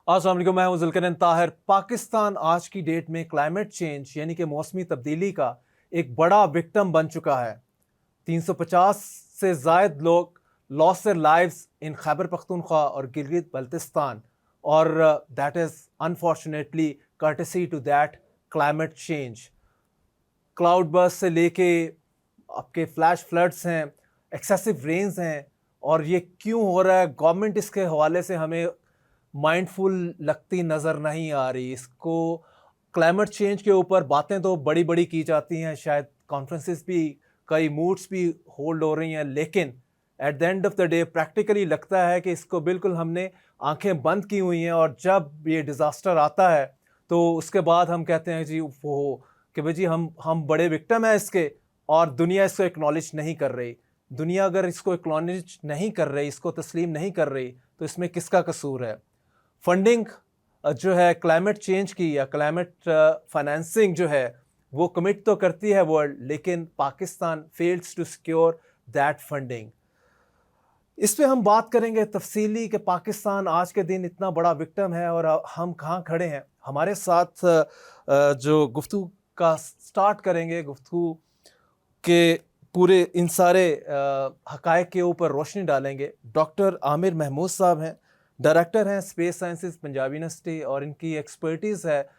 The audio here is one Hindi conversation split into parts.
अस्सलाम वालेकुम, मैं हूं जुल्करनैन ताहिर। पाकिस्तान आज की डेट में क्लाइमेट चेंज यानी कि मौसमी तब्दीली का एक बड़ा विक्टिम बन चुका है। 350 से ज़ायद लोग lost their lives in Khyber Pakhtunkhwa और गिलगित बल्तिस्तान, और that is unfortunately courtesy to that climate change. Cloud burst से लेके आपके फ्लैश फ्लड्स हैं, एक्सेसिव रेन्स हैं, और ये क्यों हो रहा है? गवर्नमेंट इसके हवाले से हमें माइंडफुल लगती नज़र नहीं आ रही। इसको क्लाइमेट चेंज के ऊपर बातें तो बड़ी बड़ी की जाती हैं, शायद कॉन्फ्रेंसेस भी, कई मूड्स भी होल्ड हो रही हैं, लेकिन at the end of the day practically लगता है कि इसको बिल्कुल हमने आंखें बंद की हुई हैं, और जब ये डिज़ास्टर आता है तो उसके बाद हम कहते हैं जी वो कि भाई जी हम बड़े विक्टिम हैं इसके, और दुनिया इसको एक्नॉलेज नहीं कर रही। दुनिया अगर इसको एक्नॉलेज नहीं कर रही, इसको तस्लीम नहीं कर रही, तो इसमें किसका कसूर है? फंडिंग जो है क्लाइमेट चेंज की, या क्लाइमेट फाइनेंसिंग जो है, वो कमिट तो करती है वर्ल्ड, लेकिन Pakistan fails to secure that funding. इस पे हम बात करेंगे तफसीली कि पाकिस्तान आज के दिन इतना बड़ा विक्टिम है और हम कहाँ खड़े हैं। हमारे साथ जो गुफ्तगू का स्टार्ट करेंगे, गुफ्तगू के पूरे इन सारे हकायक के ऊपर रोशनी डालेंगे, डॉक्टर आमिर महमूद साहब हैं। डायरेक्टर हैं स्पेस साइंसेज पंजाब यूनिवर्सिटी, और इनकी एक्सपर्टीज़ है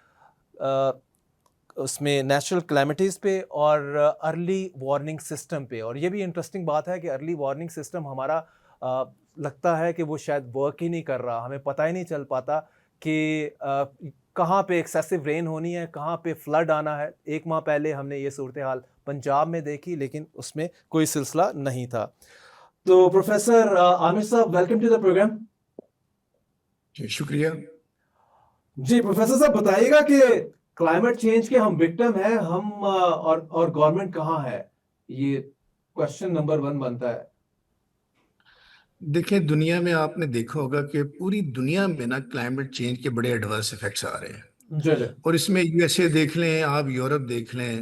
उसमें नेचुरल क्लैमिटीज़ पे और अर्ली वार्निंग सिस्टम पे। और ये भी इंटरेस्टिंग बात है कि अर्ली वार्निंग सिस्टम हमारा लगता है कि वो शायद वर्क ही नहीं कर रहा। हमें पता ही नहीं चल पाता कि कहाँ पे एक्सेसिव रेन होनी है, कहाँ पे फ्लड आना है। एक माह पहले हमने ये सूरत हाल पंजाब में देखी, लेकिन उसमें कोई सिलसिला नहीं था। तो प्रोफेसर आमिर साहब, वेलकम टू द प्रोग्राम। जी शुक्रिया। जी प्रोफेसर साहब, बताइएगा कि क्लाइमेट चेंज के हम विक्टिम हैं, हम और गवर्नमेंट कहाँ है? ये क्वेश्चन नंबर 1 बनता है। देखिए, दुनिया में आपने देखा होगा कि पूरी दुनिया में ना क्लाइमेट चेंज के बड़े एडवर्स इफेक्ट्स आ रहे हैं। जी जी और इसमें यूएसए देख लें, आप यूरोप देख लें,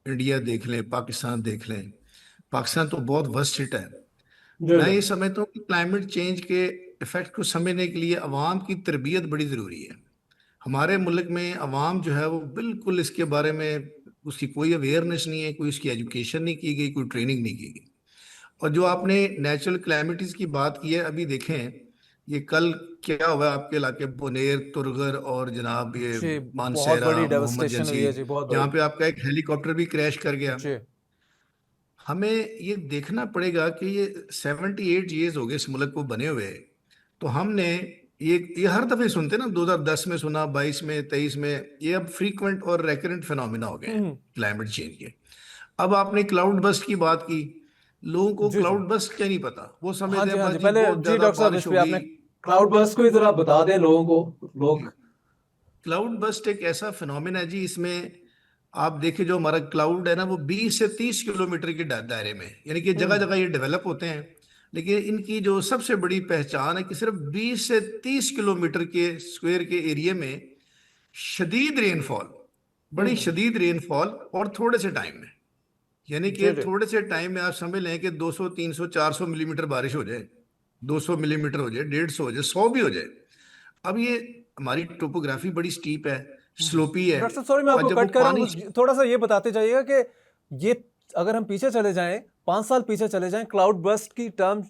इंडिया देख लें, पाकिस्तान देख लें। पाकिस्तान तो बहुत वर्स्ट हिट है। जी मैं जी ये समझता हूँ कि क्लाइमेट चेंज के इफेक्ट को समझने के लिए अवाम की तरबियत बड़ी ज़रूरी है। हमारे मुल्क में अवाम जो है वो बिल्कुल इसके बारे में, उसकी कोई अवेयरनेस नहीं है, कोई उसकी एजुकेशन नहीं की गई, कोई ट्रेनिंग नहीं की गई। और जो आपने नेचुरल क्लैमिटीज की बात की है, अभी देखें ये कल क्या हुआ आपके इलाके, बोनेर, तुरगर और जनाब ये जी, बहुत मानसेरा, बड़ी मोहम्मद डेवस्टेशन हुई है जंसीर, जी, बहुत जहाँ बड़ी। पे आपका एक हेलीकॉप्टर भी क्रैश कर गया। जी हमें ये देखना पड़ेगा कि ये 78 ईयर्स हो गए इस मुल्क को बने हुए। तो हमने ये हर दफे सुनते ना, 2010 में सुना, 22 में, 23 में, ये अब फ्रीक्वेंट और रेकरेंट फिनोमिना हो गए हैं हम्म, क्लाइमेट चेंज के। अब आपने क्लाउड बस्ट की बात की। लोगों को जी जी। क्लाउड बस्ट क्या नहीं पता, वो हाँ समझते जी हैं हाँ बस जी, जी पहले बहुत जी ज्यादा डॉक्टर साहब, इस बारिश हो पे गई। आपने क्लाउड बर्स्ट को ही जरा बता दें लोगों को। लोग क्लाउड बस्ट एक ऐसा फिनोमिना है जी, इसमें आप देखिए जो हमारा क्लाउड है ना, वो 20 से 30 किलोमीटर के दायरे में, यानी कि जगह हम्म जगह ये डेवलप होते हैं। लेकिन इनकी जो सबसे बड़ी पहचान है कि सिर्फ 20 से 30 किलोमीटर के स्क्वायर के एरिया में शदीद रेनफॉल, बड़ी हम्म, शदीद रेनफॉल, और थोड़े से टाइम में, यानी कि जी जी थोड़े से टाइम में आप समझ लें कि 200 300 400 मिलीमीटर बारिश हो जाए, 200 मिलीमीटर हो जाए, 150 हो जाए, 100 भी हो जाए। अब ये हमारी टोपोग्राफी बड़ी स्टीप है, स्लोपी है। डॉक्टर साहब, सॉरी मैं और आपको जब वो कट कर रहा हूँ, पानी, मुझे थोड़ा सा ये बताते जाइएगा कि ये अगर हम पीछे चले जाएं, 5 साल पीछे चले जाएं, क्लाउड बर्स्ट की टर्म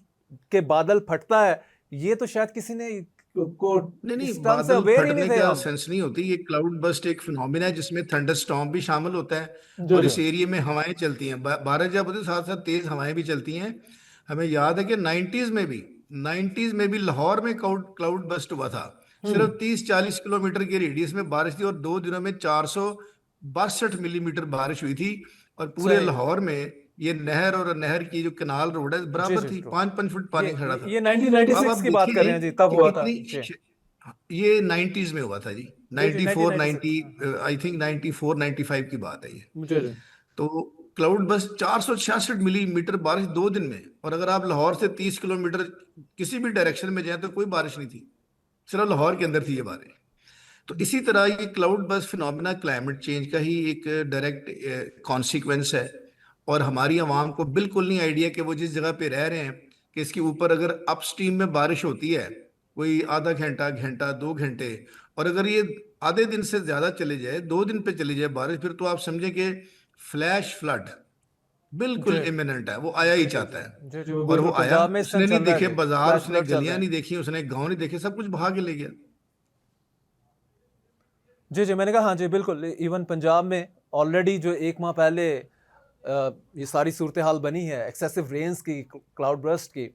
के बादल फटता है, ये तो शायद किसी ने को नहीं नहीं, इस टर्म से बादल अवेयर ही नहीं फटने थे का हम। सेंस नहीं होती। ये क्लाउड बस्ट एक फिनोमिना है जिसमें थंडर स्टॉर्म भी शामिल होता है। जी और जी इस एरिया में हवाएं चलती हैं, बारिश जब होती है साथ साथ तेज हवाएं भी चलती हैं। हमें याद है कि 90s में भी लाहौर में क्लाउड बस्ट हुआ था। हम्म, सिर्फ 30-40 किलोमीटर के रेडियस में बारिश थी, और 2 दिनों में 462 मिलीमीटर बारिश हुई थी। और पूरे सही। लाहौर में ये नहर और नहर की जो कनाल रोड है जी बराबर जी थी, ट्रू। 5-5 फुट ये पानी खड़ा था। ये तो अब 1996 आप की बात कर रहे देखें हैं जी, तब कि हुआ था कितनी जी। ये 90s में हुआ था जी। जी जी 94 90, 1996। आई थिंक 94 95 की बात है ये। जी जी तो क्लाउड बस 466 मिलीमीटर बारिश 2 दिन में। और अगर आप लाहौर से 30 किलोमीटर किसी भी डायरेक्शन में जाए तो कोई बारिश नहीं थी, सिर्फ लाहौर के अंदर थी ये बारिश। तो इसी तरह ये क्लाउड बस फिनोमिना क्लाइमेट चेंज का ही एक डायरेक्ट कॉन्सिक्वेंस है। और हमारी आवाम को बिल्कुल नहीं आइडिया कि वो जिस जगह पे रह रहे हैं, कि इसके ऊपर अगर अपस्ट्रीम में बारिश होती है कोई आधा घंटा, घंटा, 2 घंटे। और अगर ये आधे दिन से ज्यादा चले जाए, 2 दिन पे चली जाए बारिश, फिर तो आप समझे कि फ्लैश फ्लड बिल्कुल जी इमिनेंट है, वो आया ही जी जी चाहता है। जी जी, वो और वो बिल्कुल आया, पंजाब में इस टाइम उसने नहीं चल रहा है देखे जी, बाजार, फ्लैश उसने फ्लड चल रहे गलियां हैं। नहीं देखी, उसने गांव नहीं देखे, सब कुछ भाग के ले गया। जी जी, मैंने कहा हाँ जी बिल्कुल, इवन पंजाब में ऑलरेडी जो एक माह पहले ये सारी सूरत हाल बनी है एक्सेसिव रेन्स की, क्लाउड बर्स्ट की,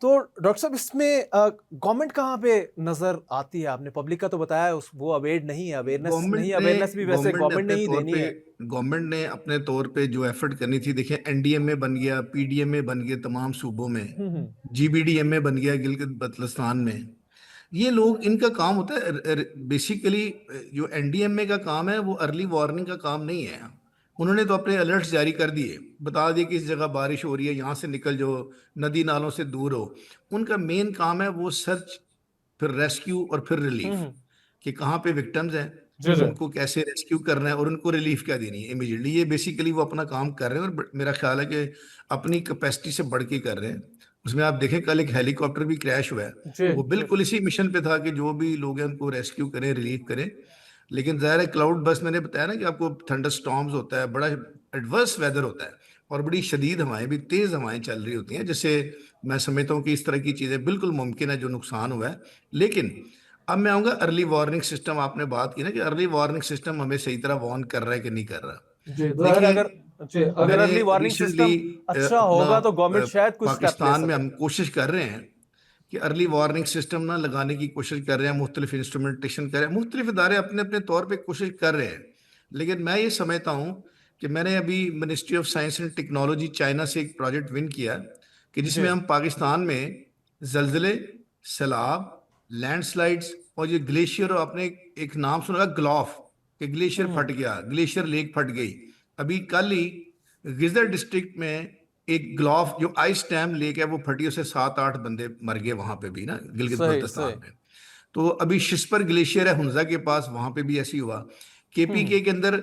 तो डॉक्टर साहब इसमें गवर्नमेंट कहाँ पे नजर आती है? आपने पब्लिक का तो बताया, उस वो अवेयर नहीं है, अवेयरनेस नहीं है, अवेयरनेस भी वैसे गवर्नमेंट ने गवर्नमेंट ने अपने ही तौर देनी पे है। जो एफर्ट करनी थी, देखिए एनडीएमए बन गया, पीडीएमए बन गया तमाम सूबों में, हम्म। जीबीडीएमए बन गया गिलगित बल्तिस्तान में। ये लोग, इनका काम होता है बेसिकली, जो एनडीएमए का काम है वो अर्ली वार्निंग का काम नहीं है। उन्होंने तो अपने अलर्ट्स जारी कर दिए, बता दिए कि इस जगह बारिश हो रही है, यहाँ से निकल जाओ, नदी नालों से दूर हो। उनका मेन काम है वो सर्च, फिर रेस्क्यू और फिर रिलीफ, हम्म। कि कहाँ पे विक्टिम्स हैं, जी जी उनको कैसे रेस्क्यू करना है और उनको रिलीफ क्या देनी है इमीडिएटली। ये बेसिकली वो अपना काम कर रहे हैं, और मेरा ख्याल है कि अपनी कैपेसिटी से बढ़ के कर रहे हैं। उसमें आप देखें, कल एक हेलीकॉप्टर भी क्रैश हुआ है, जी वो जी बिल्कुल इसी मिशन पे था कि जो भी लोग हैं उनको रेस्क्यू करें, रिलीव करें। लेकिन ज़ाहिर है क्लाउड बस, मैंने बताया ना कि आपको थंडर स्टॉर्म्स होता है, बड़ा एडवर्स वेदर होता है, और बड़ी शदीद हवाएं भी, तेज़ हवाएं चल रही होती हैं, जिससे मैं समझता हूँ कि इस तरह की चीज़ें बिल्कुल मुमकिन है जो नुकसान हुआ है। लेकिन अब मैं आऊँगा अर्ली वार्निंग सिस्टम, आपने बात की ना कि अर्ली वार्निंग सिस्टम हमें सही तरह वार्न कर रहा है कि नहीं कर रहा। जी, ज़ाहिर है देखिए, अगर, जी अगर मैंने अर्ली वार्निंग रिसेंटली सिस्टम अच्छा अपना होगा तो गवर्नमेंट शायद कुछ स्टेप ले पाकिस्तान में सके। हम कोशिश कर रहे हैं कि अर्ली वार्निंग सिस्टम ना लगाने की कोशिश कर रहे हैं, मुख्तलिफ इंस्ट्रूमेंटेशन कर रहे हैं, मुख्तलिफ इदारे अपने अपने तौर पे कोशिश कर रहे हैं। लेकिन मैं ये समझता हूँ कि मैंने अभी ministry of science and technology China से एक प्रोजेक्ट विन किया, कि जी जिसमें हम पाकिस्तान में जलजिले, सैलाब, लैंडस्लाइड्स और ये ग्लेशियर, आपने एक नाम सुना ग्लॉफ, कि ग्लेशियर हम्म। फट गया, ग्लेशियर लेक फट गई। अभी कल ही गिजर डिस्ट्रिक्ट में एक ग्लॉफ, जो आइस डैम लेक है, वो फटी, उससे 7-8 बंदे मर गए वहां पे भी ना, गिलगित सही सही। बल्तिस्तान में। तो अभी शिस्पर ग्लेशियर है हुंजा के पास, वहां पे भी ऐसी हुआ। हम्म। केपीके के अंदर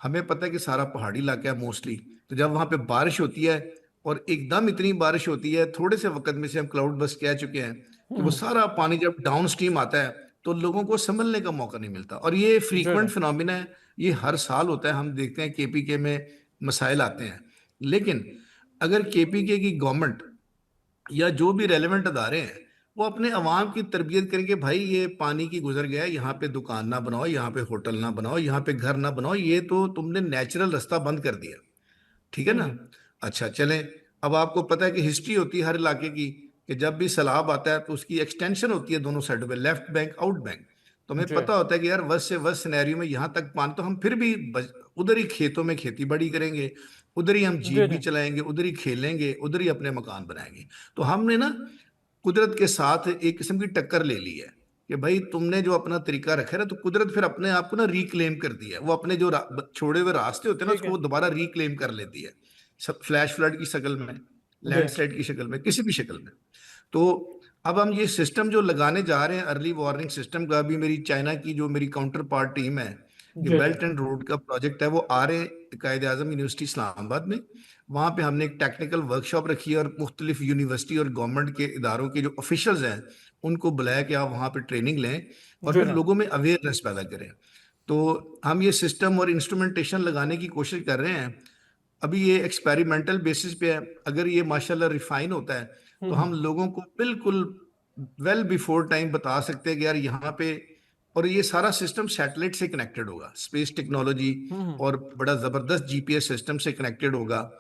हमें पता है कि सारा पहाड़ी इलाका है मोस्टली, तो जब वहां पे बारिश होती है, और एकदम इतनी बारिश होती है थोड़े से वक्त में, से हम क्लाउड बस्ट कह चुके हैं, कि वो हम्म। सारा पानी जब डाउन स्ट्रीम आता है, तो लोगों को संभलने का मौका नहीं मिलता। और ये जी जी फ्रीक्वेंट फिनोमिना है, ये हर साल होता है, हम देखते हैं केपीके में मसाइल आते हैं। लेकिन अगर केपीके की गवर्नमेंट या जो भी रेलेवेंट अदारे हैं, वो अपने अवाम की तरबियत करेंगे, भाई ये पानी की गुजर गया है, यहाँ पे दुकान ना बनाओ, यहाँ पे होटल ना बनाओ, यहाँ पे घर ना बनाओ, ये तो तुमने नेचुरल रास्ता बंद कर दिया, ठीक है ना। हम्म। अच्छा चलें, अब आपको पता है कि हिस्ट्री होती है हर इलाके की, कि जब भी सैलाब आता है तो उसकी एक्सटेंशन होती है दोनों साइडों पे, लेफ्ट बैंक, आउट बैंक। तो हमें जी पता होता है कि यार वर्स्ट से वर्स्ट सिनेरियो में यहाँ तक पानी, तो हम फिर भी उधर ही खेतों में खेती बाड़ी करेंगे, उधर ही हम जीप जी भी जी चलाएंगे, उधर ही खेलेंगे, उधर ही अपने मकान बनाएंगे। तो हमने ना कुदरत के साथ एक किस्म की टक्कर ले ली है, कि भाई तुमने जो अपना तरीका रखा है ना, तो कुदरत फिर अपने आप को ना रिक्लेम कर दिया है, वो अपने जो छोड़े हुए रास्ते होते हैं ना, ठीक उसको है। वो दोबारा रिक्लेम कर लेती है, सब फ्लैश फ्लड की शक्ल में, जी लैंडस्लाइड की शक्ल में, किसी भी शक्ल में। तो अब हम ये सिस्टम जो लगाने जा रहे हैं अर्ली वार्निंग सिस्टम का, अभी मेरी चाइना की जो मेरी काउंटर पार्ट टीम है, ये जी जी बेल्ट एंड रोड का प्रोजेक्ट है, वो आ रहे कायद आजम यूनिवर्सिटी इस्लामाबाद में। वहाँ पे हमने एक टेक्निकल वर्कशॉप रखी है, और मुख्तलिफ यूनिवर्सिटी और गवर्नमेंट के इदारों के जो ऑफिशल्स हैं, उनको बुलाया कि आप वहाँ पे ट्रेनिंग लें, और जी फिर जी लोगों में अवेयरनेस पैदा करें। तो हम ये सिस्टम और इंस्ट्रूमेंटेशन लगाने की कोशिश कर रहे हैं। अभी ये एक्सपेरिमेंटल बेसिस पे है, अगर ये माशाल्लाह रिफाइन होता है, तो हम हम्म। लोगों को बिल्कुल वेल बिफोर टाइम बता सकते हैं कि यार यहाँ पे, और ये सारा सिस्टम सैटेलाइट से कनेक्टेड होगा, स्पेस टेक्नोलॉजी हम्म। और बड़ा जबरदस्त जीपीएस सिस्टम से कनेक्टेड होगा।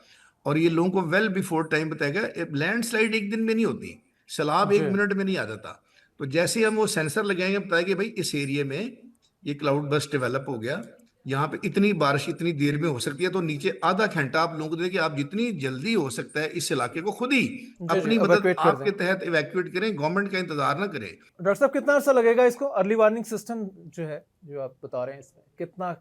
और ये लोगों को वेल बिफोर टाइम बताएगा। लैंडस्लाइड एक दिन में नहीं होती, सैलाब जी 1 मिनट में नहीं आ जाता। तो जैसे ही हम वो सेंसर लगाएंगे, बताएंगे भाई इस एरिया में ये क्लाउड बस्ट डेवलप हो गया, यहाँ पे इतनी बारिश इतनी देर में हो सकती है, तो नीचे आधा घंटा आप लोगों को दें कि आप जितनी जल्दी हो सकता है इस इलाके को खुद ही जी जी अपनी मदद इवैक्यूएट कर दें। आपके तहत इवैक्यूएट करें, गवर्नमेंट का इंतजार ना करें। डॉक्टर साहब कितना अर्सा लगेगा इसको, अर्ली वार्निंग सिस्टम जो है, जो आप बता रहे हैं, इसमें कितना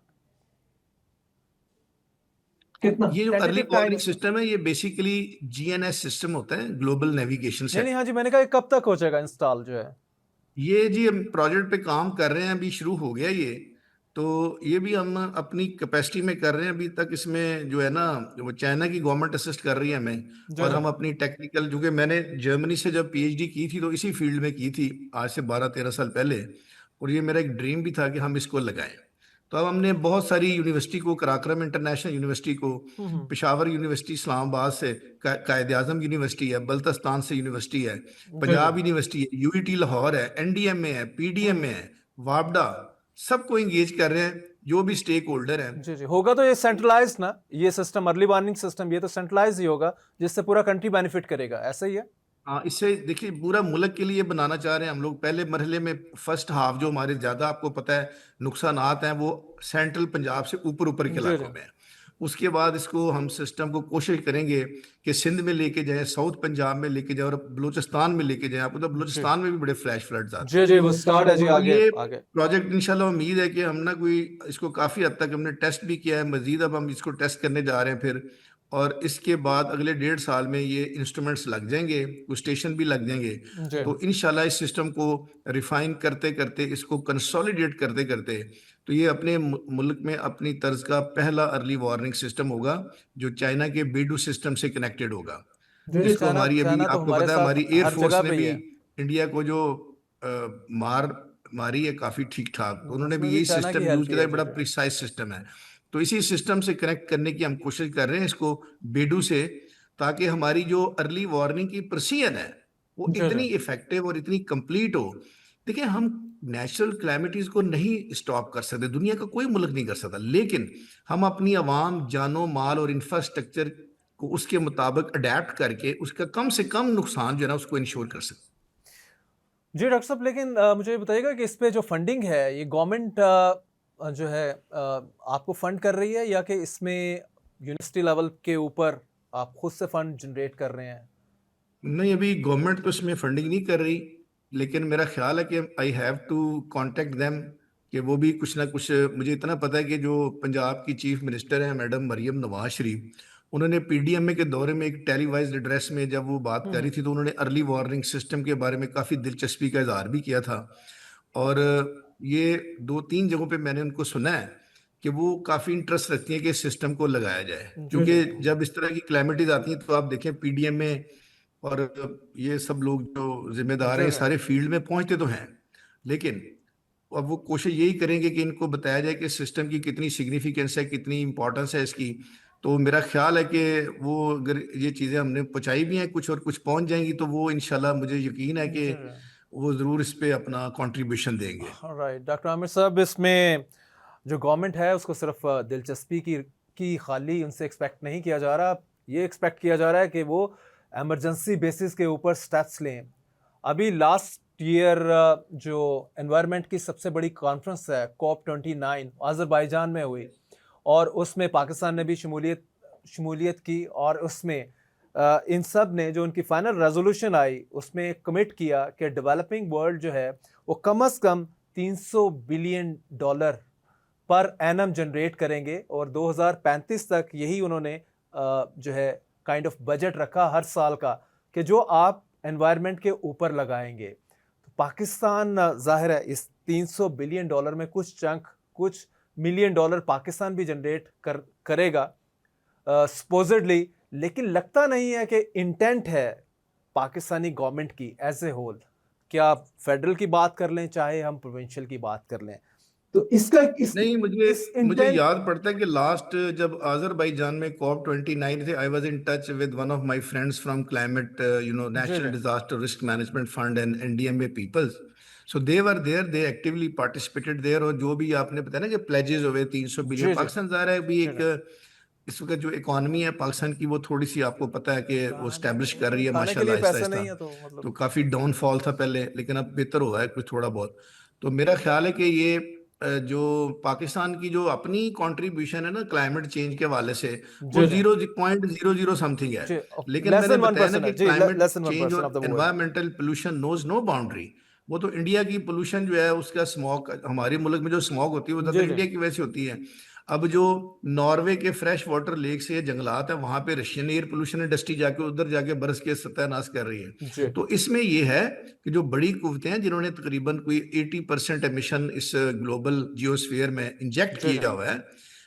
कितना ये जो अर्ली टेंटेटिव टाइम वार्निंग इसका? सिस्टम है, ये बेसिकली जीएनएस सिस्टम होता है, ग्लोबल नेविगेशन नहीं नहीं, सेट। हाँ जी, मैंने कहा ये कब तक हो जाएगा इंस्टॉल जो है? ये जी हम प्रोजेक्ट पे काम कर रहे हैं, अभी शुरू हो गया ये। तो ये भी हम अपनी कैपेसिटी में कर रहे हैं। अभी तक इसमें जो है ना, वो चाइना की गवर्नमेंट असिस्ट कर रही है हमें, जी और जी। हम अपनी टेक्निकल, जो कि मैंने जर्मनी से जब पीएचडी की थी तो इसी फील्ड में की थी, आज से 12-13 साल पहले। और ये मेरा एक ड्रीम भी था कि हम इसको लगाएं। तो अब हमने बहुत सारी यूनिवर्सिटी को, कराक्रम इंटरनेशनल यूनिवर्सिटी को, हम्म। पेशावर यूनिवर्सिटी इस्लामाबाद से, कायद आजम यूनिवर्सिटी है, बल्तिस्तान से यूनिवर्सिटी है, जी जी। पंजाब यूनिवर्सिटी है, यूईटी लाहौर है, एनडीएमए है, पीडीएमए है, वापडा, सबको एंगेज कर रहे हैं, जो भी स्टेक होल्डर हैं। जी जी। होगा तो ये सेंट्रलाइज्ड ना, ये सिस्टम अर्ली वार्निंग सिस्टम, ये तो सेंट्रलाइज ही होगा, जिससे पूरा कंट्री बेनिफिट करेगा, ऐसा ही है। हाँ, इससे देखिए पूरा मुल्क के लिए बनाना चाह रहे हैं हम लोग। पहले मरहले में फर्स्ट हाफ जो हमारे ज्यादा, आपको पता है, नुकसानात हैं, वो सेंट्रल पंजाब से ऊपर ऊपर के जी इलाकों जी। में है। उसके बाद इसको हम सिस्टम को कोशिश करेंगे कि सिंध में लेके जाएं, साउथ पंजाब में लेके जाएं, और बलूचिस्तान में लेके जाएं। आपको तो जी बलूचिस्तान में भी बड़े फ्लैश फ्लड्स आते जी हैं। जी, वो स्टार्ट है जी, तो आगे ये आगे। प्रोजेक्ट इंशाल्लाह, उम्मीद है कि हम ना कोई इसको काफ़ी हद तक हमने टेस्ट भी किया है, मजीद अब हम इसको टेस्ट करने जा रहे हैं फिर। और इसके बाद अगले 1.5 साल में ये इंस्ट्रूमेंट्स लग जाएंगे, कुछ स्टेशन भी लग जाएंगे। जी तो इंशाल्लाह इस सिस्टम को रिफाइन करते करते, इसको कंसोलिडेट करते करते, तो ये अपने मुल्क में अपनी तर्ज का पहला अर्ली वार्निंग सिस्टम होगा, जो चाइना के बेडू सिस्टम से कनेक्टेड होगा। जी जी। जिसको चाइना हमारी, अभी चाइना तो आपको हमारे पता है, साथ हमारी हर एयरफोर्स जगह ने पे ही भी है। इंडिया को जो मार मारी है काफी ठीक ठाक, तो उन्होंने भी उसमें भी यही चाइना की सिस्टम यूज हेल्प ही किया है। है, जी बड़ा जी। प्रिसाइज सिस्टम है। तो इसी सिस्टम से कनेक्ट करने की हम कोशिश कर रहे हैं इसको, बेडू से, ताकि हमारी जो अर्ली वार्निंग की प्रोसीजर है वो जी जी। इतनी इफेक्टिव और इतनी कंप्लीट हो। देखिए, हम नेचुरल कैलेमिटीज को नहीं स्टॉप कर सकते, दुनिया का कोई मुल्क नहीं कर सकता, लेकिन हम अपनी आवाम, जानो माल और इंफ्रास्ट्रक्चर को उसके मुताबिक अडेप्ट करके उसका कम से कम नुकसान जो है ना, उसको इंश्योर कर सकते। जी डॉक्टर साहब, लेकिन मुझे ये बताइएगा कि इस पे जो फंडिंग है, ये गवर्नमेंट जो है आपको फंड कर रही है, या कि इसमें यूनिवर्सिटी लेवल के ऊपर आप खुद से फंड जनरेट कर रहे हैं? नहीं, अभी गवर्नमेंट तो इसमें फंडिंग नहीं कर रही, लेकिन मेरा ख्याल है कि I have to contact them, कि वो भी कुछ ना कुछ। मुझे इतना पता है कि जो पंजाब की चीफ मिनिस्टर हैं मैडम मरियम नवाज शरीफ, उन्होंने पीडीएमए के दौरे में एक टेलीवाइज्ड एड्रेस में जब वो बात हम्म करी हम्म। थी, तो उन्होंने अर्ली वार्निंग सिस्टम के बारे में काफ़ी दिलचस्पी का इजहार भी किया था। और ये 2-3 जगहों पे मैंने उनको सुना है कि वो काफ़ी इंटरेस्ट रखती हैं कि इस सिस्टम को लगाया जाए, जी जी। क्योंकि जब इस तरह की क्लैमिटीज आती हैं तो आप देखें पीडीएमए और ये सब लोग जो जिम्मेदार हैं, जी ये जी। सारे फील्ड में पहुंचते तो हैं, लेकिन अब वो कोशिश यही करेंगे कि इनको बताया जाए कि सिस्टम की कितनी सिग्निफिकेंस है, कितनी इंपॉर्टेंस है इसकी। तो मेरा ख्याल है कि वो, अगर ये चीज़ें हमने पहुंचाई भी हैं कुछ और कुछ पहुंच जाएंगी, तो वो इंशाल्लाह, मुझे यकीन है कि जी जी। वो ज़रूर इस पे अपना कंट्रीब्यूशन देंगे। राइट डॉक्टर आमिर साहब, इसमें जो गवर्नमेंट है उसको सिर्फ दिलचस्पी की खाली उनसे एक्सपेक्ट नहीं किया जा रहा, ये एक्सपेक्ट किया जा रहा है कि वो इमरजेंसी बेसिस के ऊपर स्टेप्स लें। अभी लास्ट ईयर जो एनवायरनमेंट की सबसे बड़ी कॉन्फ्रेंस है COP29 अज़रबैजान में हुई, और उसमें पाकिस्तान ने भी शमूलियत की, और उसमें इन सब ने जो उनकी फाइनल रेजोल्यूशन आई उसमें कमिट किया कि डेवलपिंग वर्ल्ड जो है वो कम से कम $300 बिलियन पर एनम जनरेट करेंगे, और 2035 तक यही उन्होंने जो है काइंड ऑफ बजट रखा हर साल का, कि जो आप एनवायरनमेंट के ऊपर लगाएंगे। तो पाकिस्तान जाहिर है इस $300 बिलियन में कुछ चंक, कुछ मिलियन डॉलर पाकिस्तान भी जनरेट करेगा सपोजिडली, लेकिन लगता नहीं है कि इंटेंट है पाकिस्तानी गवर्नमेंट की एज ए होल, क्या फेडरल की बात कर लें चाहे हम प्रोविंशियल की बात कर लें, तो इसका नहीं, मुझे इस मुझे इंटेंट। याद पड़ता है कि लास्ट जब अजरबैजान में COP29 थे, I was in touch with one of my friends from climate, जी नेशनल जी। Disaster risk management fund and NDMA peoples. So they were there, they actively participated there. और जो भी आपने बताया ना कि प्लेजेस हुए 300 बिलियन, जी जी। पाकिस्तान जा रहा है भी जी एक, जी। इस वक्त जो इकोनॉमी है पाकिस्तान की, वो थोड़ी सी आपको पता है कि वो स्टैब्लिश कर रही है खाने के माशाल्लाह, लिए आहिस्ता पैसे आहिस्ता। नहीं है तो मतलब। तो काफी डाउनफॉल था पहले, लेकिन अब बेहतर हुआ है कुछ थोड़ा बहुत। तो मेरा ख्याल है कि ये जो पाकिस्तान की जो अपनी कंट्रीब्यूशन है ना क्लाइमेट चेंज के हवाले से, वो जी जी। 0.00 समथिंग है। जी, लेकिन लेस मैंने देन वन बताया ना परसेंट कि है जी, climate less than one change percent of और the world. Environmental pollution knows no boundary. वो तो इंडिया की पोल्यूशन जो है उसका स्मॉग, हमारे मुल्क में जो स्मॉग होती है वो जी ज्यादा जी। इंडिया की वजह से होती है। अब जो नॉर्वे के फ्रेश वाटर लेक से जंगलात है, वहां पे रशियन एयर पोल्यूशन इंडस्ट्री जाके उधर जाके बरस के सत्यानाश कर रही है। जी तो इसमें ये है कि जो बड़ी कुव्वतें हैं जिन्होंने तकरीबन कोई 80% एमिशन इस ग्लोबल जियोस्फीयर में इंजेक्ट जी जी किया हुआ है,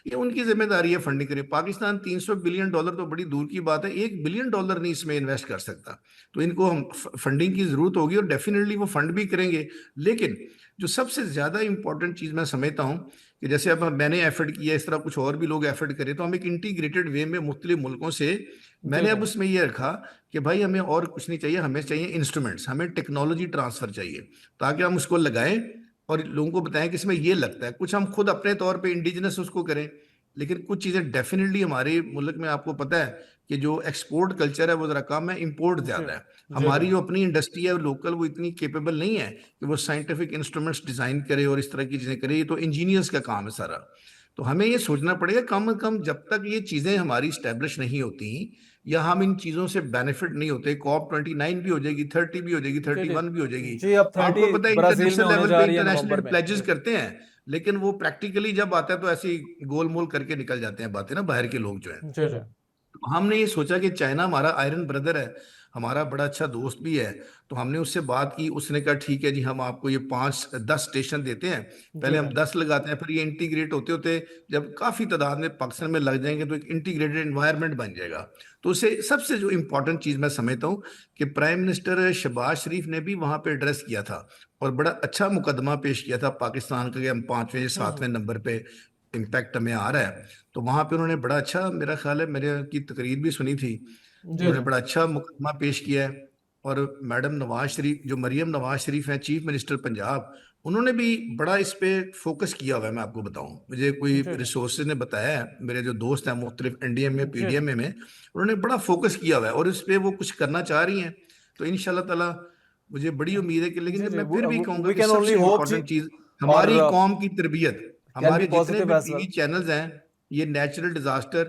ये उनकी जिम्मेदारी है फंडिंग करें। पाकिस्तान 300 बिलियन डॉलर तो बड़ी दूर की बात है, 1 बिलियन डॉलर नहीं इसमें इन्वेस्ट कर सकता। तो इनको हम फंडिंग की जरूरत होगी और डेफिनेटली वो फंड भी करेंगे। लेकिन जो सबसे ज्यादा इंपॉर्टेंट चीज मैं समझता हूँ कि जैसे अब मैंने एफर्ट किया, इस तरह कुछ और भी लोग एफर्ट करें, तो हम एक इंटीग्रेटेड वे में मुख्तलिफ मुल्कों से, जी मैंने जी अब उसमें ये रखा कि भाई हमें और कुछ नहीं चाहिए, हमें चाहिए इंस्ट्रूमेंट्स, हमें टेक्नोलॉजी ट्रांसफर चाहिए ताकि हम उसको लगाएं और लोगों को बताएं कि इसमें ये लगता है। कुछ हम खुद अपने तौर पे इंडिजिनस उसको करें, लेकिन कुछ चीज़ें डेफिनेटली हमारे मुल्क में, आपको पता है कि जो एक्सपोर्ट कल्चर है वो ज़रा कम है, इंपोर्ट जी ज़्यादा है। जी जी हमारी जो अपनी इंडस्ट्री है लोकल, वो इतनी केपेबल नहीं है कि वो साइंटिफिक इंस्ट्रूमेंट्स डिज़ाइन करे और इस तरह की चीज़ें करे। ये तो इंजीनियर्स का काम है सारा। तो हमें ये सोचना पड़ेगा कम से कम जब तक ये चीज़ें हमारी स्टैब्लिश नहीं होती या हम इन चीज़ों से बेनिफिट नहीं होते, COP29 भी हो जाएगी, 30 भी हो जाएगी, जी जी 31 भी हो जाएगी। जी। अब आपको 30 पता है ब्राजील में इंटरनेशनल होने लेवल जा पे रही है इंटरनेशनल नवंबर में। प्लेजेस जी करते हैं, लेकिन वो प्रैक्टिकली जब आते हैं तो ऐसे ही गोल मोल करके निकल जाते हैं बातें ना, बाहर के लोग जो हैं। जी जी तो हमने ये सोचा कि चाइना हमारा आयरन ब्रदर है, हमारा बड़ा अच्छा दोस्त भी है। तो हमने उससे बात की, उसने कहा ठीक है जी, हम आपको ये 5-10 स्टेशन देते हैं। जी पहले जी हम 10 लगाते हैं, फिर ये इंटीग्रेट होते होते जब काफ़ी तादाद में पाकिस्तान में लग जाएंगे तो एक इंटीग्रेटेड एनवायरनमेंट बन जाएगा। तो उसे सबसे जो इम्पोर्टेंट चीज़ मैं समझता हूँ कि प्राइम मिनिस्टर शहबाज शरीफ ने भी वहाँ पे एड्रेस किया था और बड़ा अच्छा मुकदमा पेश किया था पाकिस्तान का कि हम 5वें 7वें हम्म। नंबर पे इम्पैक्ट हमें आ रहा है। तो वहां पे उन्होंने बड़ा अच्छा, मेरा ख्याल है मेरे की तकरीर भी सुनी थी, जी उन्होंने जी बड़ा अच्छा मुकदमा पेश किया है। और मैडम नवाज शरीफ, जो मरियम नवाज शरीफ हैं चीफ मिनिस्टर पंजाब, उन्होंने भी बड़ा इस पे फोकस किया हुआ है। मैं आपको बताऊं, मुझे कोई जी जी रिसोर्सेज ने बताया है, मेरे जो दोस्त हैं मुख्तलिफ एनडीएम में जी जी पीडीएम में उन्होंने बड़ा फोकस किया हुआ है और इस पे वो कुछ करना चाह रही हैं। तो इंशाल्लाह ताला मुझे बड़ी उम्मीद है कि, लेकिन जी जब जी मैं फिर भी कहूंगा वी कि कैन ओनली सबसे होप जी। इंपॉर्टेंट चीज और हमारी कौम की तरबियत, कैन बी हमारे जितने पॉजिटिव भी एज टीवी वेल। चैनल्स हैं, ये natural disaster,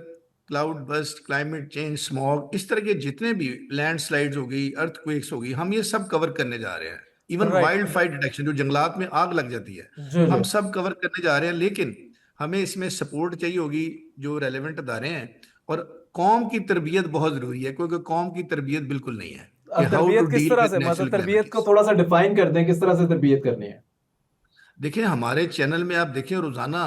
cloud burst, climate change, smog, इस तरह के जितने भी लैंडस्लाइड्स हो गई, अर्थक्वेक्स हो गई, हम ये सब कवर करने जा रहे हैं। Even right. Wild fire detection, जो जंगलात में आग लग जाती है, जी जी हम सब कवर करने जा रहे हैं। लेकिन हमें इसमें सपोर्ट चाहिए होगी जो रेलेवेंट अदारे हैं, और कौम की तरबियत बहुत जरूरी है, क्योंकि कौम की तरबियत बिल्कुल नहीं है कि हाउ टू तरबियत किस डील तरह विद से, मतलब नेचुरल तरबियत को कैलेमिटीज। थोड़ा सा डिफाइन कर दें, किस तरह से तरबियत करनी है। देखिए हमारे चैनल में आप देखें, रोजाना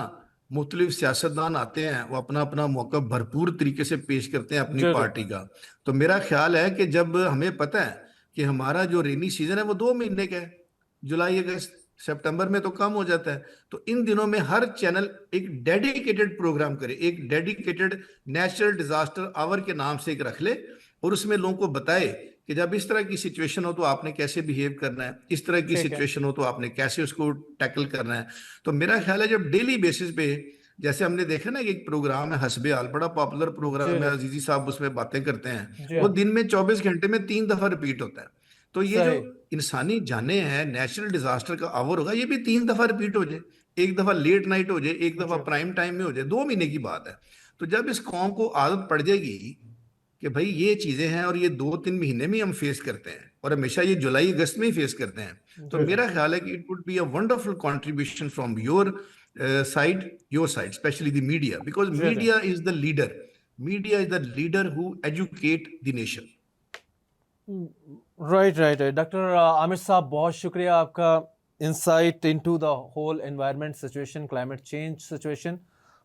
मुख्तलिफ सियासतदान आते हैं, वो अपना अपना मौका भरपूर तरीके से पेश करते हैं अपनी जी जी पार्टी का। तो मेरा ख्याल है कि जब हमें पता है कि हमारा जो रेनी सीजन है वो 2 महीने का है, जुलाई अगस्त सितंबर में तो कम हो जाता है, तो इन दिनों में हर चैनल एक डेडिकेटेड प्रोग्राम करे, एक डेडिकेटेड नेचुरल डिजास्टर आवर के नाम से एक रख ले, और उसमें लोगों को बताए कि जब इस तरह की सिचुएशन हो तो आपने कैसे बिहेव करना है, इस तरह की ठीक है। सिचुएशन हो तो आपने कैसे उसको टैकल करना है। तो मेरा ख्याल है जब डेली बेसिस पे, जैसे हमने देखा ना कि एक प्रोग्राम है हसबे हाल, बड़ा पॉपुलर जी प्रोग्राम है, जी अजीजी साहब उसमें बातें करते हैं, जी वो हाँ। दिन में 24 घंटे में 3 दफा रिपीट होता है। तो ये जो सही। इंसानी जाने हैं, नेचुरल डिजास्टर का आवर होगा, ये भी 3 दफा रिपीट हो जाए, एक दफा लेट नाइट हो जाए, एक दफा जी प्राइम टाइम में हो जाए, 2 महीने की बात है। तो जब इस कौम को आदत पड़ जाएगी कि भाई ये चीजें हैं और ये 2-3 महीने में हम फेस करते हैं और हमेशा ये जुलाई अगस्त में ही फेस करते हैं, तो जी जी मेरा ख्याल है कि it would be a wonderful contribution from your side specially the media, because जी जी। Media is the leader, media is the leader who educate the nation. Right right right. Doctor Aamir साहब, बहुत शुक्रिया आपका insight into the whole environment situation, climate change situation.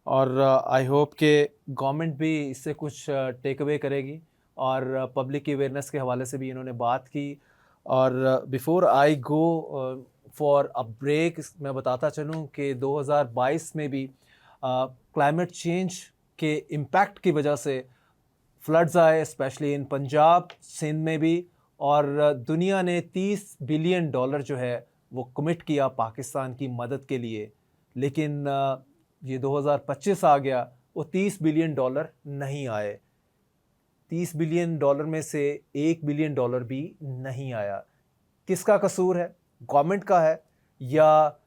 और आई होप कि गवर्नमेंट भी इससे कुछ टेक अवे करेगी, और पब्लिक की अवेयरनेस के हवाले से भी इन्होंने बात की। और before I go for a break, मैं बताता चलूँ कि 2022 में भी क्लाइमेट चेंज के इम्पैक्ट की वजह से फ्लड्स आए, स्पेशली इन पंजाब, सिंध में भी। और दुनिया ने $30 बिलियन जो है वो कमिट किया पाकिस्तान की मदद के लिए। लेकिन ये 2025 आ गया, वो $30 बिलियन नहीं आए। $30 बिलियन में से $1 बिलियन भी नहीं आया। किसका कसूर है? गवर्नमेंट का है, या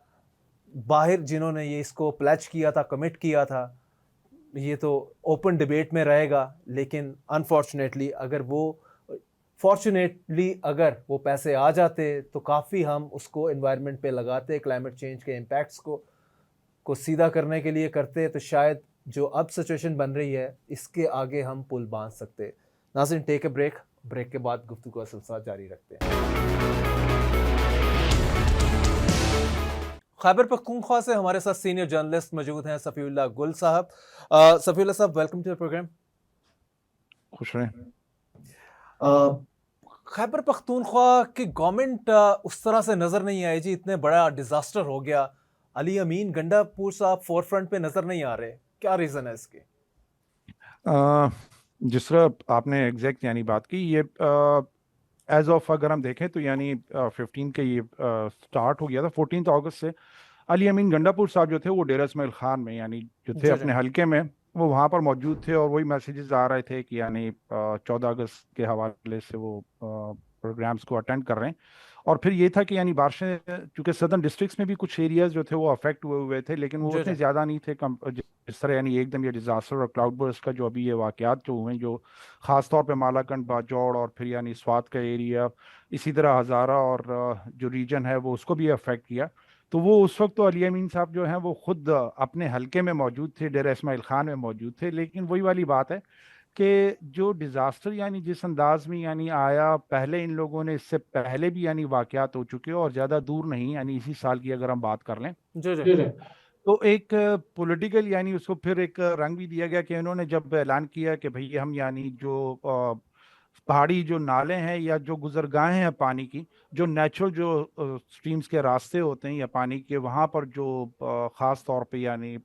बाहर जिन्होंने ये इसको प्लेज किया था, कमिट किया था? ये तो ओपन डिबेट में रहेगा। लेकिन अनफॉर्चुनेटली अगर वो पैसे आ जाते तो काफ़ी हम उसको एनवायरनमेंट पे लगाते, क्लाइमेट चेंज के इम्पैक्ट्स को। को सीधा करने के लिए करते तो शायद जो अब सिचुएशन बन रही है इसके आगे हम पुल बांध सकते। नाज़रीन, टेक अ ब्रेक के बाद गुफ्तगू का सिलसिला जारी रखते हैं। खैबर पख्तूनख्वा से हमारे साथ सीनियर जर्नलिस्ट मौजूद हैं सफ़ीउल्लाह गुल साहब। सफ़ीउल्लाह साहब, वेलकम टू द प्रोग्राम। खुश रहें। खैबर पख्तूनख्वा की गवर्नमेंट उस तरह से नज़र नहीं आई जी, इतने बड़ा डिज़ास्टर हो गया, अली अमीन गंडापुर साहब फोर फ्रंट पे नज़र नहीं आ रहे, क्या रीज़न है इसके? जिस तरह आपने एग्जैक्ट यानी बात की, ये एज ऑफ अगर हम देखें तो यानी 15 के ये स्टार्ट हो गया था। 14 अगस्त से अली अमीन गंडापुर साहब जो थे वो डेरा इस्माइल खान में यानी जो थे अपने हलके में वो वहाँ पर मौजूद थे और वही मैसेजेस आ रहे थे कि यानी 14 अगस्त के हवाले से वो प्रोग्राम्स को अटेंड कर रहे हैं। और फिर ये था कि यानी बारिशें चूँकि सदर्न डिस्ट्रिक्ट्स में भी कुछ एरियाज जो थे वो अफेक्ट हुए थे, लेकिन वो उतने ज़्यादा नहीं थे जिस तरह यानी एकदम ये डिज़ास्टर और क्लाउड बर्स्ट का जो अभी ये वाक़यात जो हुए, जो ख़ास तौर पे मालाकंड, बाजौड़ और फिर यानी स्वात का एरिया, इसी तरह हज़ारा और जो रीजन है वो उसको भी अफेक्ट किया। तो वो उस वक्त तो अली अमीन साहब जो हैं वो खुद अपने हलके में मौजूद थे, डेरा इस्माइल खान में मौजूद थे। लेकिन वही वाली बात है कि जो डिज़ास्टर यानी जिस अंदाज में यानी आया, पहले इन लोगों ने इससे पहले भी यानी वाक़यात हो चुके और ज़्यादा दूर नहीं यानी इसी साल की अगर हम बात कर लें तो एक पॉलिटिकल यानी उसको फिर एक रंग भी दिया गया कि इन्होंने जब ऐलान किया कि भाई हम यानी जो पहाड़ी जो नाले हैं या जो गुजरगाहें हैं पानी की, जो नेचुरल जो स्ट्रीम्स के रास्ते होते हैं या पानी के, वहाँ पर जो ख़ास तौर पे यानी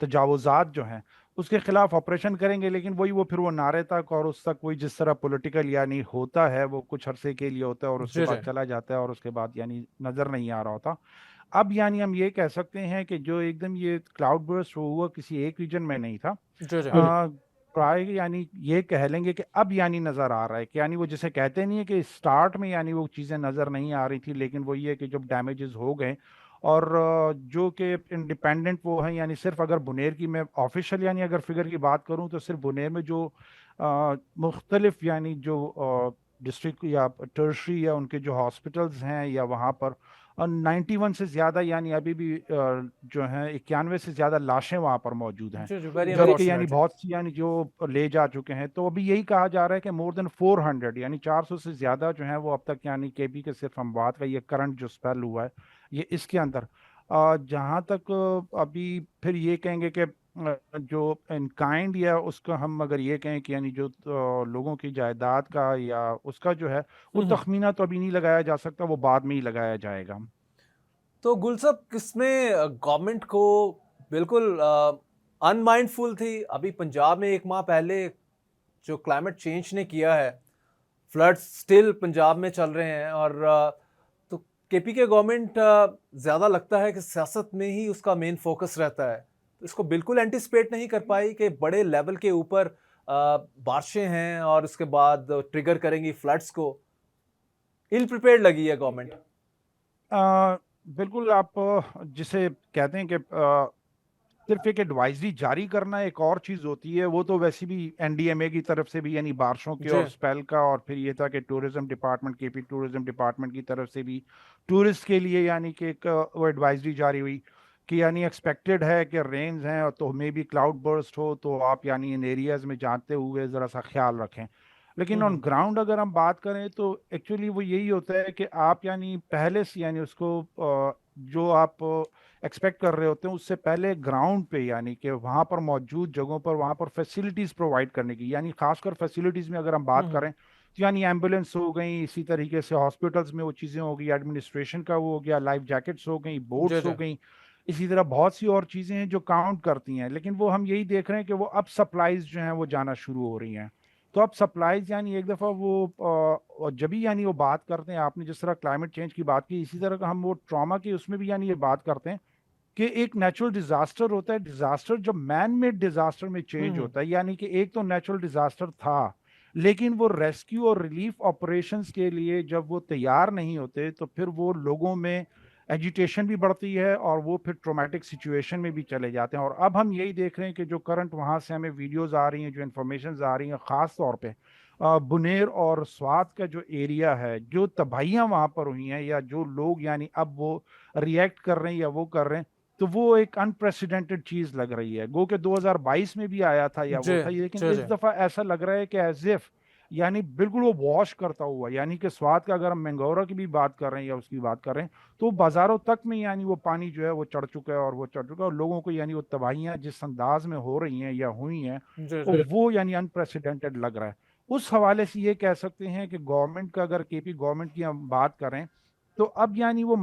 तजावुज़ात जो हैं उसके खिलाफ ऑपरेशन करेंगे। लेकिन वही वो फिर वो नारे तक और उस तक वही जिस तरह पॉलिटिकल यानी होता है वो कुछ अरसे के लिए होता है और उसके बाद चला जाता है और उसके बाद यानी नज़र नहीं आ रहा होता। अब यानी हम ये कह सकते हैं कि जो एकदम ये क्लाउड बर्स्ट हुआ किसी एक रीजन में नहीं था, प्राय यानी ये कह लेंगे कि अब यानी नज़र आ रहा है कि यानी वो जिसे कहते नहीं है कि स्टार्ट में यानी वो चीज़ें नज़र नहीं आ रही थी, लेकिन वो ये कि जब डैमेजेस हो गए और जो कि इंडिपेंडेंट वो हैं यानी सिर्फ अगर बुनेर की मैं ऑफिशियल यानी अगर फिगर की बात करूं तो सिर्फ बुनेर में जो मुख्तलिफ यानी जो डिस्ट्रिक्ट या टर्शरी या उनके जो हॉस्पिटल्स हैं या वहाँ पर 91 से ज़्यादा यानी अभी भी जो हैं 91 से ज़्यादा लाशें वहाँ पर मौजूद हैं, जबकि यानी बहुत सी यानी जो ले जा चुके हैं। तो अभी यही कहा जा रहा है कि मोर देन 400 यानी 400 से ज़्यादा जो है वो अब तक यानी केपी के सिर्फ हम बात का ये करंट जो स्पेल हुआ है ये इसके अंदर जहाँ तक अभी फिर ये कहेंगे कि जो इन काइंड या उसका हम अगर ये कहें कि यानी जो लोगों की जायदाद का या उसका जो है वो तखमीना तो अभी नहीं लगाया जा सकता, वो बाद में ही लगाया जाएगा। तो गुल साहब, किसमें गवर्नमेंट को बिल्कुल अनमाइंडफुल थी? अभी पंजाब में 1 माह पहले जो क्लाइमेट चेंज ने किया है, फ्लड्स स्टिल पंजाब में चल रहे हैं और तो केपी के गवर्नमेंट ज़्यादा लगता है कि सियासत में ही उसका मेन फोकस रहता है, तो इसको बिल्कुल एंटिसिपेट नहीं कर पाई कि बड़े लेवल के ऊपर बारिशें हैं और उसके बाद ट्रिगर करेंगी फ्लड्स को। इल प्रिपेयर्ड लगी है गवर्नमेंट। बिल्कुल, आप जिसे कहते हैं कि सिर्फ एक एडवाइजरी जारी करना एक और चीज़ होती है, वो तो वैसे भी एनडीएमए की तरफ से भी यानी बारिशों के और स्पेल का, और फिर ये था कि tourism department, KP tourism department की तरफ से भी टूरिस्ट के लिए यानी कि एक वो एडवाइजरी जारी हुई कि यानी एक्सपेक्टेड है कि रेन्स हैं तो मे बी क्लाउड बर्स्ट हो, तो आप यानी इन एरियाज में जाते हुए ज़रा सा ख्याल रखें। लेकिन ऑन ग्राउंड अगर हम बात करें तो एक्चुअली वो यही होता है कि आप यानी पहले से यानी उसको जो आप एक्सपेक्ट कर रहे होते हैं उससे पहले ग्राउंड पे यानी कि वहाँ पर मौजूद जगहों पर वहाँ पर फैसिलिटीज़ प्रोवाइड करने की, यानी खासकर फैसिलिटीज़ में अगर हम बात करें तो यानी एम्बुलेंस हो गई, इसी तरीके से हॉस्पिटल्स में वो चीज़ें हो गई, एडमिनिस्ट्रेशन का वो हो गया, लाइफ जैकेट्स हो गई, बोट्स हो गई, इसी तरह बहुत सी और चीज़ें हैं जो काउंट करती हैं। लेकिन वो हम यही देख रहे हैं कि वो अब सप्लाईज जो हैं वो जाना शुरू हो रही हैं। तो अब सप्लाईज यानी एक दफ़ा वो जब भी यानी वो बात करते हैं, आपने जिस तरह क्लाइमेट चेंज की बात की, इसी तरह का हम वो ट्रॉमा की उसमें भी यानी ये बात करते हैं कि एक नेचुरल डिजास्टर होता है, डिजास्टर जब मैन मेड डिजास्टर में चेंज होता है, यानी कि एक तो नेचुरल डिजास्टर था लेकिन वो रेस्क्यू और रिलीफ ऑपरेशंस के लिए जब वो तैयार नहीं होते तो फिर वो लोगों में एजिटेशन भी बढ़ती है और वो फिर ट्रोमेटिक सिचुएशन में भी चले जाते हैं। और अब हम यही देख रहे हैं कि जो करंट वहाँ से हमें वीडियोस आ रही हैं, जो इन्फॉर्मेशन आ रही हैं, ख़ास तौर पे बुनेर और स्वात का जो एरिया है, जो तबाहियाँ वहाँ पर हुई हैं या जो लोग यानी अब वो रिएक्ट कर रहे हैं या वो कर रहे हैं, तो वो एक अनप्रेसिडेंटेड चीज लग रही है। गो के 2022 में भी आया था या जी वो था, लेकिन जी इस जी दफा ऐसा लग रहा है कि एज इफ यानी बिल्कुल वो वॉश करता हुआ, यानी कि स्वाद का अगर हम मैंगोरा की भी बात कर रहे हैं या उसकी बात कर रहे हैं, तो बाजारों तक में यानी वो पानी जो है वो चढ़ चुका है, और वो चढ़ चुका है, और लोगों को यानी वो तबाहियां जिस अंदाज में हो रही हैं या हुई हैं, जी तो जी वो यानी अनप्रेसिडेंटेड लग रहा है। उस हवाले से ये कह सकते हैं कि गवर्नमेंट का, अगर केपी गवर्नमेंट की हम बात करें, तो अब यानी वो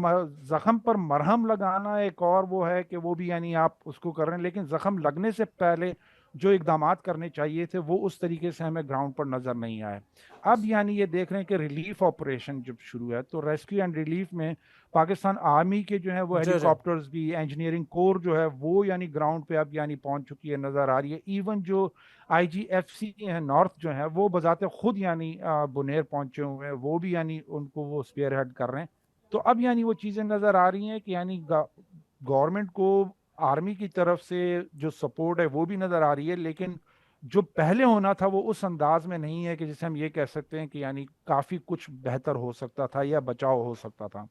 जख्म पर मरहम लगाना एक और वो है कि वो भी यानी आप उसको कर रहे हैं, लेकिन जख्म लगने से पहले जो इकदामात करने चाहिए थे वो उस तरीके से हमें ग्राउंड पर नजर नहीं आए। अब यानी ये देख रहे हैं कि रिलीफ ऑपरेशन जब शुरू है, तो रेस्क्यू एंड रिलीफ में पाकिस्तान आर्मी के जो है वो जी जी हेलीकॉप्टर्स भी, इंजीनियरिंग कोर जो है वो यानी ग्राउंड पे अब यानी पहुंच चुकी है, नजर आ रही है। इवन जो IGFC है नॉर्थ जो है वो बजाते खुद यानी बुनेर पहुंचे हुए हैं, वो भी यानी उनको वो स्पेयर हेड कर रहे हैं। तो अब यानी वो चीजें नजर आ रही हैं कि यानी गवर्नमेंट को आर्मी की तरफ से जो सपोर्ट है वो भी नजर आ रही है, लेकिन जो पहले होना था वो उस अंदाज में नहीं है कि जिसे हम ये कह सकते हैं कि यानी काफी कुछ बेहतर हो सकता था या बचाव हो सकता था।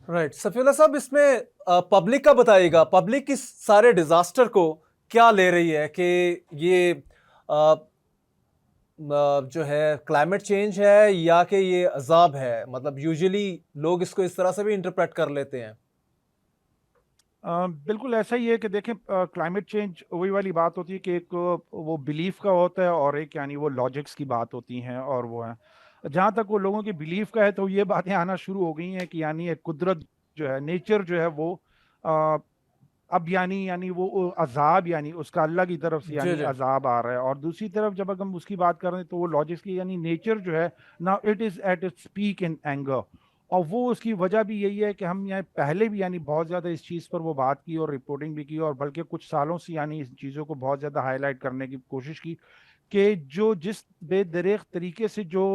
राइट। सफीउल्लाह साहब, इसमें पब्लिक का बताइएगा, पब्लिक इस सारे डिजास्टर को क्या ले रही है कि ये अ, जो है क्लाइमेट चेंज है या कि ये अजाब है? मतलब यूजुअली लोग इसको इस तरह से भी इंटरप्रेट कर लेते हैं। बिल्कुल ऐसा ही है कि देखें, क्लाइमेट चेंज वही वाली बात होती है कि एक वो बिलीफ का होता है और एक यानी वो लॉजिक्स की बात होती हैं, और वो है जहाँ तक वो लोगों की बिलीफ का है, तो ये बातें आना शुरू हो गई हैं कि यानी एक कुदरत जो है, नेचर जो है वो अ, अब यानी यानी वो अजाब यानी उसका अल्लाह की तरफ से जी यानी जी अजाब आ रहा है। और दूसरी तरफ जब अगर हम उसकी बात कर रहे हैं तो वो लॉजिक्स की यानी नेचर जो है ना, it is at its peak in anger. और वो उसकी वजह भी यही है कि हम यहाँ पहले भी यानी बहुत ज़्यादा इस चीज़ पर वो बात की और रिपोर्टिंग भी की, और बल्कि कुछ सालों से यानी इस चीज़ों को बहुत ज़्यादा हाईलाइट करने की कोशिश की कि जो जिस बेदरेक तरीके से जो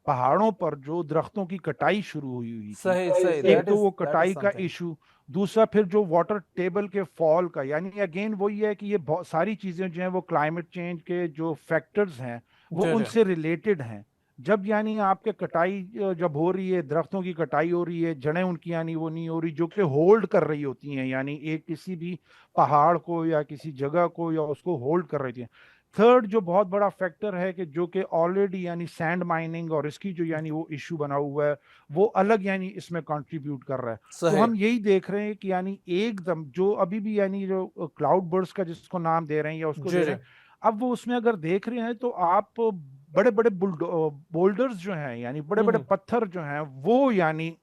पहाड़ों पर जो दरख्तों की कटाई शुरू हुई हुई थी, सही सही, एक तो वो दैट इज कटाई का समथिंग। इशू, दूसरा फिर जो वाटर टेबल के फॉल का, यानी अगेन वही है कि ये बहुत सारी चीज़ें जो हैं वो क्लाइमेट चेंज के जो फैक्टर्स हैं वो जी जी उनसे रिलेटेड हैं। जब यानी आपके कटाई जब हो रही है, दरख्तों की कटाई हो रही है, जड़ें उनकी यानी वो नहीं हो रही जो कि होल्ड कर रही होती हैं, यानी एक किसी भी पहाड़ को या किसी जगह को या उसको होल्ड कर रही थी। थर्ड जो बहुत बड़ा फैक्टर है कि जो कि ऑलरेडी यानी सैंड माइनिंग और इसकी जो यानी वो इशू बना हुआ है, वो अलग यानी इसमें कंट्रीब्यूट कर रहा है। तो सही। हम यही देख रहे हैं कि यानी एकदम जो अभी भी यानी जो क्लाउड बर्स्ट का जिसको नाम दे रहे हैं या उसको जी दे जी रहे हैं, अब वो उसमें अगर देख रहे हैं तो आप बड़े बड़े बोल्डर्स जो हैं यानी बड़े बड़े हम्म। पत्थर जो हैं वो यानी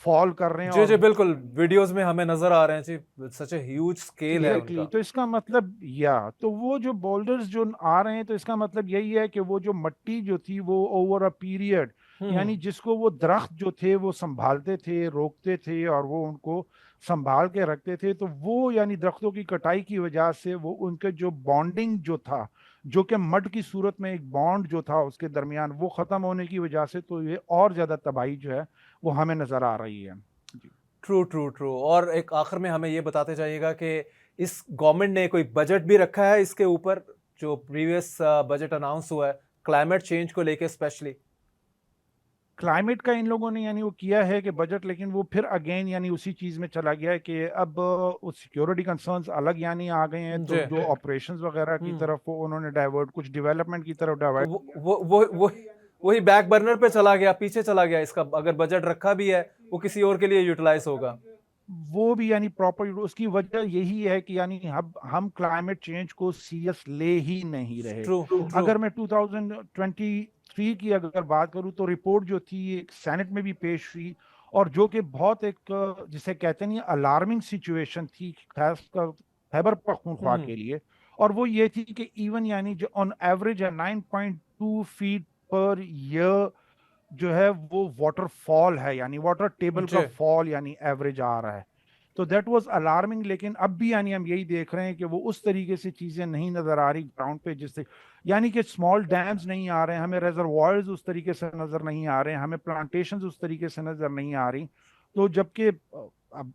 फॉल कर रहे हैं। जी और जी बिल्कुल, वीडियोस में हमें नजर आ रहे हैं जी, सच ए ह्यूज स्केल है एग्जैक्टली उनका। तो इसका मतलब या तो वो जो बोल्डर्स जो आ रहे हैं, तो इसका मतलब यही है कि वो जो मिट्टी जो थी वो ओवर अ पीरियड हम्म। यानी जिसको वो दरख्त जो थे वो संभालते थे, रोकते थे और वो उनको संभाल के रखते थे, तो वो यानी दरख्तों की कटाई की वजह से वो उनके जो बॉन्डिंग जो था, जो कि मड की सूरत में एक बॉन्ड जो था उसके दरमियान, वो खत्म होने की वजह से तो ये और ज्यादा तबाही जो है वो हमें नजर आ रही है। जी। True true true. और एक आखिर में हमें ये बताते जाइएगा कि इस गवर्नमेंट ने कोई बजट भी रखा है इसके ऊपर, जो प्रीवियस बजट अनाउंस हुआ है क्लाइमेट चेंज को लेके स्पेशली? क्लाइमेट का इन लोगों ने यानी वो किया है कि बजट, लेकिन वो फिर अगेन यानी उसी चीज में चला गया है कि अब उस सिक्योरिटी कंसर्न्स अलग यानी आ गए हैं, तो जी। जो ऑपरेशंस वगैरह की हम्म। तरफ वो उन्होंने डाइवर्ट, कुछ डेवलपमेंट की तरफ तो डाइवर्ट। वो वही बैक बर्नर पे चला गया, पीछे चला गया। इसका अगर बजट रखा भी है वो किसी और के लिए यूटिलाइज होगा। वो भी यानी प्रॉपर, उसकी वजह यही है कि यानी हम क्लाइमेट चेंज को सीरियस ले ही नहीं रहे। True true. अगर मैं 2023 की अगर बात करूं तो रिपोर्ट जो थी एक सेनेट में भी पेश हुई, और जो कि बहुत एक जिसे कहते नहीं अलार्मिंग सिचुएशन थी, खासकर खैबर पख्तूनख्वा हम्म। के लिए। और वो ये थी कि इवन यानी जो ऑन एवरेज है 9.2 फीट पर ईयर जो है वो वाटरफॉल है, यानी वाटर टेबल का जी फॉल यानी एवरेज आ रहा है। तो दैट वाज अलार्मिंग, लेकिन अब भी यानी हम यही देख रहे हैं कि वो उस तरीके से चीजें नहीं नजर आ रही ग्राउंड पे, जिससे यानी कि स्मॉल डैम्स नहीं आ रहे हैं हमें, रेजर्वॉयर्स उस तरीके से नजर नहीं आ रहे हैं हमें, प्लांटेशंस उस तरीके से नजर नहीं आ रही। तो जबकि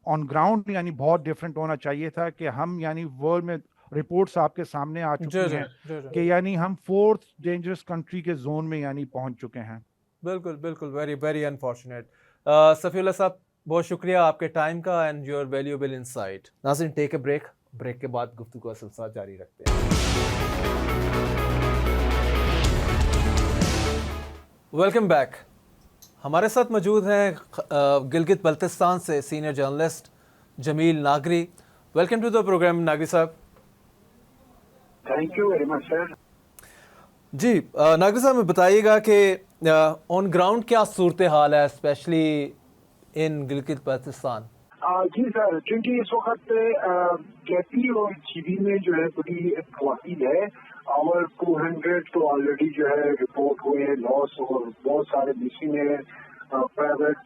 ऑन ग्राउंड यानी बहुत डिफरेंट होना चाहिए था कि हम यानी वर्ल्ड में रिपोर्ट्स आपके सामने आ जी चुकी जी हैं जी जी कि यानी हम फोर्थ डेंजरस कंट्री के जोन में यानी पहुंच चुके हैं। बिल्कुल बिल्कुल, वेरी वेरी अनफॉर्चुनेट। सफीउल्लाह साहब, बहुत शुक्रिया आपके टाइम का एंड योर वैल्यूएबल इंसाइट। नाज़रीन, टेक अ ब्रेक के बाद गुफ्तगू का सिलसिला जारी रखते हैं। Welcome back. हमारे साथ मौजूद हैं गिलगित बल्तिस्तान से senior journalist Jameel Nagri. Welcome to the program Nagri साहब। Thank you very much sir. जी नागरी साहब, में बताइएगा कि ऑन ग्राउंड क्या सूरत हाल है स्पेशली इन गिलगित बल्तिस्तान। जी सर, क्योंकि इस वक्त केपी और जीबी में जो है बड़ी तबाही है और 200 तो ऑलरेडी जो है रिपोर्ट हुए हैं लॉस और बहुत सारे मिसिंग है। प्राइवेट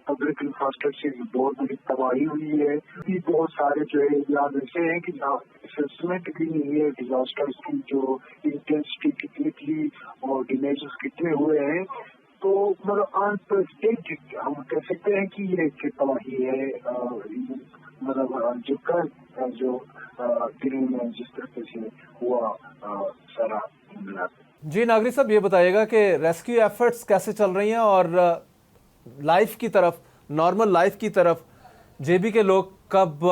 पब्लिक इंफ्रास्ट्रक्चर की बहुत बड़ी तबाही हुई है। भी बहुत सारे जो है याद ऐसे हैं कि असेसमेंट भी नहीं है डिजास्टर्स की, जो इंटेंसिटी कितनी थी और डैमेजेस कितने हुए हैं। तो मतलब अनप्रेसिडेंटेड हम कह सकते हैं कि ये तबाही है। मतलब जो दिल्ली में जिस तरीके से हुआ सारा मामला। जी नागरी साहब, ये बताइएगा कि रेस्क्यू एफर्ट्स कैसे चल रही हैं और लाइफ की तरफ, नॉर्मल लाइफ की तरफ जेबी के लोग कब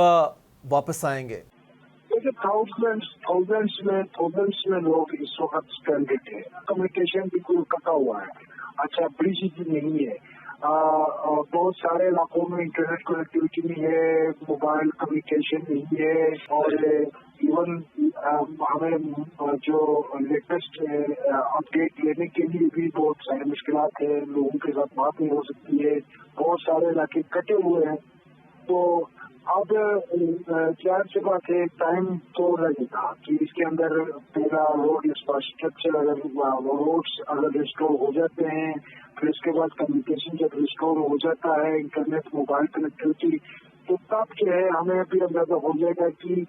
वापस आएंगे? देखिए थाउजेंड्स में लोग इस वक्त स्ट्रैंडेड है। कम्युनिकेशन बिल्कुल कटा हुआ है। अच्छा, ब्रिज भी नहीं है। बहुत सारे इलाकों में इंटरनेट कनेक्टिविटी नहीं है, मोबाइल कम्युनिकेशन नहीं है और इवन हमें जो लेटेस्ट अपडेट लेने के लिए भी बहुत सारी मुश्किलात है। लोगों के साथ बात नहीं हो सकती है। बहुत सारे इलाके कटे हुए हैं। तो अब जाहिर सी बात है, टाइम तो लगेगा कि इसके अंदर पूरा रोड इंफ्रास्ट्रक्चर रोड्स अगर रिस्टोर हो जाते हैं, फिर इसके बाद कम्युनिकेशन जब रिस्टोर हो जाता है, इंटरनेट मोबाइल कनेक्टिविटी, तो तब जो है हमें भी अंदाजा हो जाएगा कि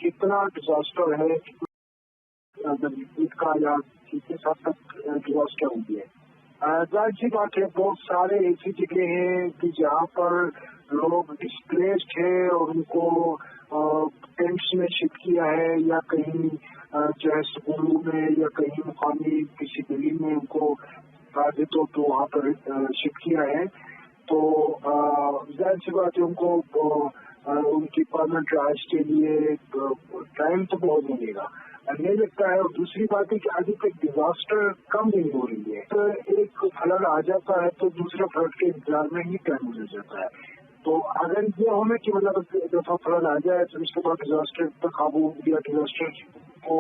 कितना डिजास्टर है इसका या किस हद तक डिजास्टर हुई है। जाहिर सी बात है, बहुत सारे ऐसी जगह हैं कि जहाँ पर लोग डिस्प्लेस्ड है और उनको टेंट्स में शिफ्ट किया है या कहीं जो है स्कूलों में या कहीं मुकामी किसी गली में उनको तो वहाँ पर शिफ्ट किया है। तो जाहिर सी बात है, उनको उनकी परमानेंट राइज के लिए टाइम तो बहुत लगेगा, नहीं लगता है। और दूसरी बात है कि अभी तक डिजास्टर कम नहीं हो रही है। तो एक फ्लड आ जाता है तो दूसरा फ्लड के इंतजार में ही टाइम हो जाता है। तो अगर ये हमें कि मतलब एक दफा फ्लड आ जाए तो उसके बाद डिजास्टर पर काबू या डिजास्टर को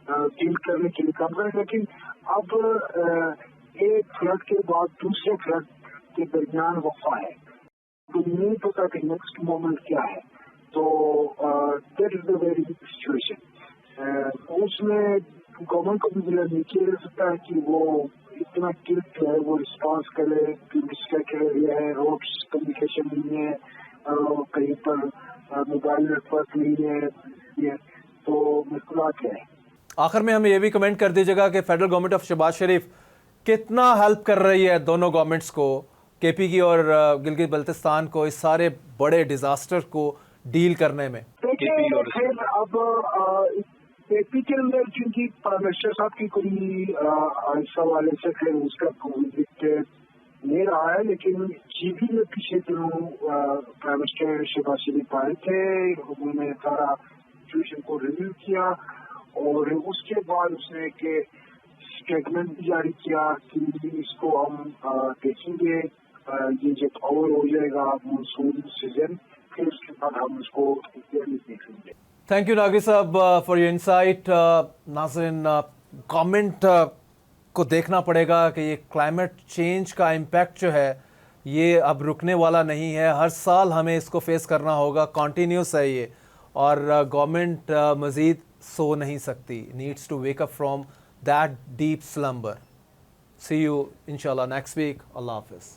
डील करने के लिए काम करें, लेकिन अब एक फ्लड के बाद दूसरे फ्लड के दरमियान वफा है, तो नहीं पता कि नेक्स्ट मोमेंट क्या है। तो that is the very situation. उसमें गवर्नमेंट को भी नहीं किया जा सकता है कि वो इतना क्विक जो है वो रिस्पॉन्स करे। है रोड्स कम्युनिकेशन नहीं है, कहीं पर मोबाइल नेटवर्क नहीं है, तो मुश्किलात है। आखिर में हमें ये भी कमेंट कर दीजिएगा कि फेडरल गवर्नमेंट ऑफ शहबाज शरीफ कितना हेल्प कर रही है दोनों गवर्नमेंट्स को, केपी की और गिलगित बल्तिस्तान को, इस सारे बड़े डिजास्टर को डील करने में। देखिए, फिर अब केपी के अंदर क्योंकि प्राइम मिनिस्टर साहब की कोई इस हवाले से फिर उसका विजिट नहीं रहा है, लेकिन जीबी में पिछले दिनों प्राइम मिनिस्टर शहबाज शरीफ आए थे। उन्होंने सारा सिचुएशन को रिव्यू किया और उसके बाद उसने एक स्टेटमेंट भी जारी किया कि इसको हम देखेंगे, ये जब ओवर हो जाएगा मानसून सीजन, फिर उसके बाद हम उसको देखेंगे। थैंक यू नागरी साहब फॉर योर इंसाइट। नाज़रीन, गवर्नमेंट को देखना पड़ेगा कि ये क्लाइमेट चेंज का इम्पैक्ट जो है ये अब रुकने वाला नहीं है। हर साल हमें इसको फेस करना होगा, कॉन्टीन्यूस है ये, और गवर्नमेंट मज़ीद सो नहीं सकती, needs to wake up from that deep slumber. See you इंशाल्लाह नेक्स्ट वीक। अल्लाह हाफिज़।